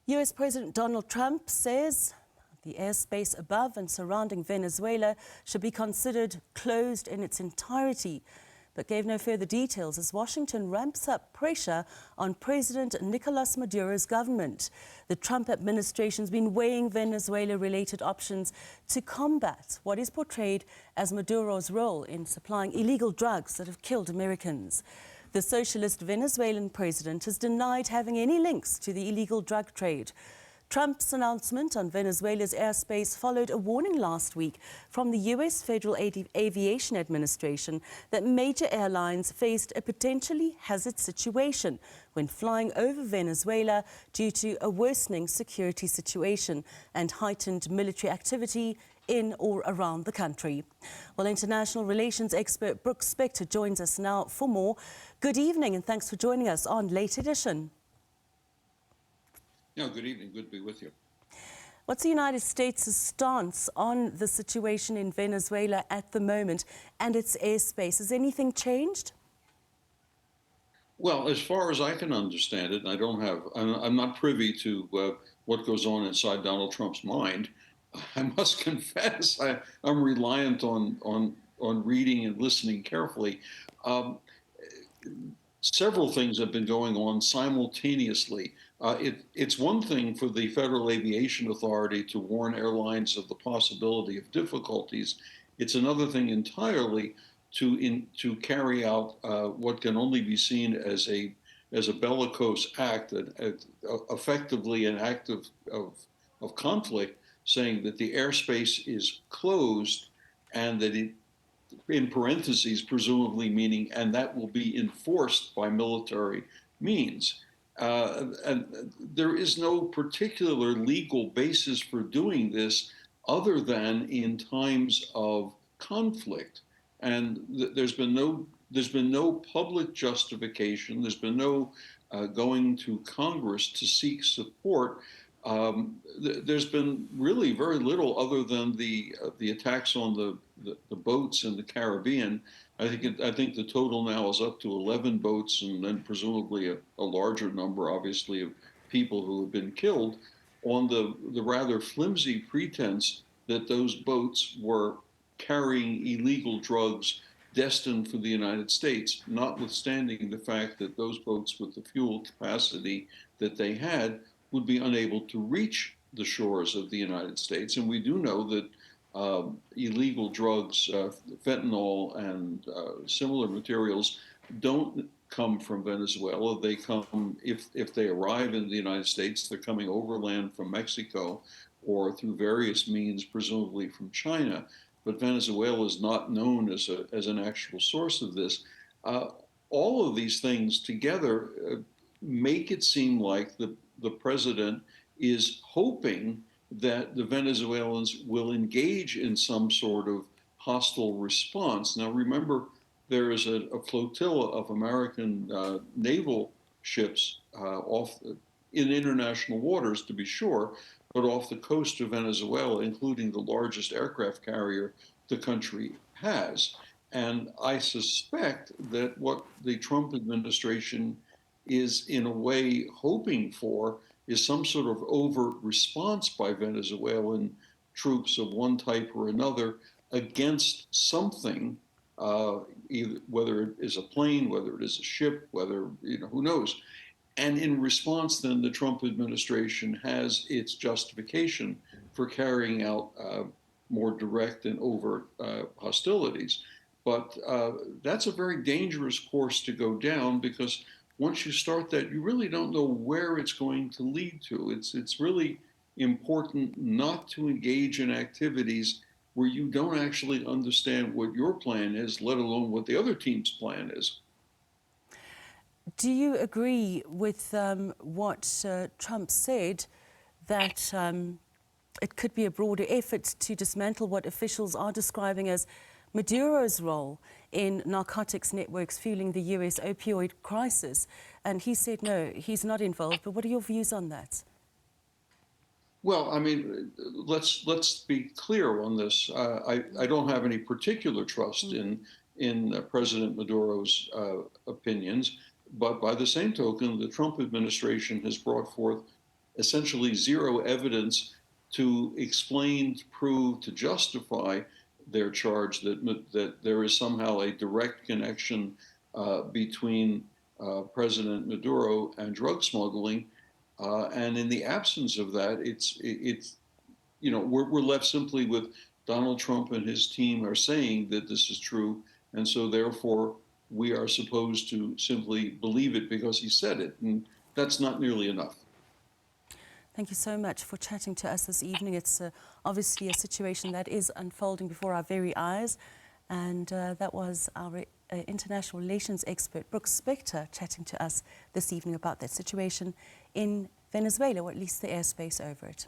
US President Donald Trump says the airspace above and surrounding Venezuela should be considered closed in its entirety, but gave no further details as Washington ramps up pressure on President Nicolas Maduro's government. The Trump administration's been weighing Venezuela-related options to combat what is portrayed as Maduro's role in supplying illegal drugs that have killed Americans. The socialist Venezuelan president has denied having any links to the illegal drug trade. Trump's announcement on Venezuela's airspace followed a warning last week from the U.S. Federal Aviation Administration that major airlines faced a potentially hazard situation when flying over Venezuela due to a worsening security situation and heightened military activity in or around the country. Well, international relations expert Brooks Spector joins us now for more. Good evening and thanks for joining us on Late Edition. Yeah, good evening. Good to be with you. What's the United States' stance on the situation in Venezuela at the moment and its airspace? Has anything changed? Well, as far as I can understand it, I'm not privy to what goes on inside Donald Trump's mind. I must confess, I'm reliant on reading and listening carefully. Several things have been going on simultaneously. It's one thing for the Federal Aviation Authority to warn airlines of the possibility of difficulties. It's another thing entirely to carry out what can only be seen as a bellicose act, effectively an act of conflict, saying that the airspace is closed and that it, in parentheses, presumably meaning, and that will be enforced by military means. And there is no particular legal basis for doing this other than in times of conflict. And there's been no public justification. There's been no going to Congress to seek support. There's been really very little other than the attacks on the boats in the Caribbean. I think the total now is up to 11 boats, and then presumably a larger number, obviously, of people who have been killed on the rather flimsy pretense that those boats were carrying illegal drugs destined for the United States, notwithstanding the fact that those boats with the fuel capacity that they had would be unable to reach the shores of the United States. And we do know that illegal drugs, fentanyl and similar materials, don't come from Venezuela. They come, if they arrive in the United States, they're coming overland from Mexico or through various means, presumably from China. But Venezuela is not known as an actual source of this. All of these things together make it seem like the president is hoping that the Venezuelans will engage in some sort of hostile response. Now, remember, there is a flotilla of American naval ships in international waters, to be sure, but off the coast of Venezuela, including the largest aircraft carrier the country has. And I suspect that what the Trump administration is in a way hoping for is some sort of overt response by Venezuelan troops of one type or another against something, either, whether it is a plane, whether it is a ship, whether, who knows. And in response, then, the Trump administration has its justification for carrying out more direct and overt hostilities. But that's a very dangerous course to go down, because once you start that, you really don't know where it's going to lead to. It's really important not to engage in activities where you don't actually understand what your plan is, let alone what the other team's plan is. Do you agree with what Trump said, that it could be a broader effort to dismantle what officials are describing as Maduro's role in narcotics networks fueling the US opioid crisis? And he said, no, he's not involved. But what are your views on that? Well, I mean, let's be clear on this. I don't have any particular trust in President Maduro's opinions, but by the same token, the Trump administration has brought forth essentially zero evidence to explain, to prove, to justify their charge that there is somehow a direct connection between President Maduro and drug smuggling. And in the absence of that, it's we're left simply with Donald Trump and his team are saying that this is true, and so therefore we are supposed to simply believe it because he said it, and that's not nearly enough. Thank you so much for chatting to us this evening. It's obviously a situation that is unfolding before our very eyes. And that was our international relations expert, Brooks Spector, chatting to us this evening about that situation in Venezuela, or at least the airspace over it.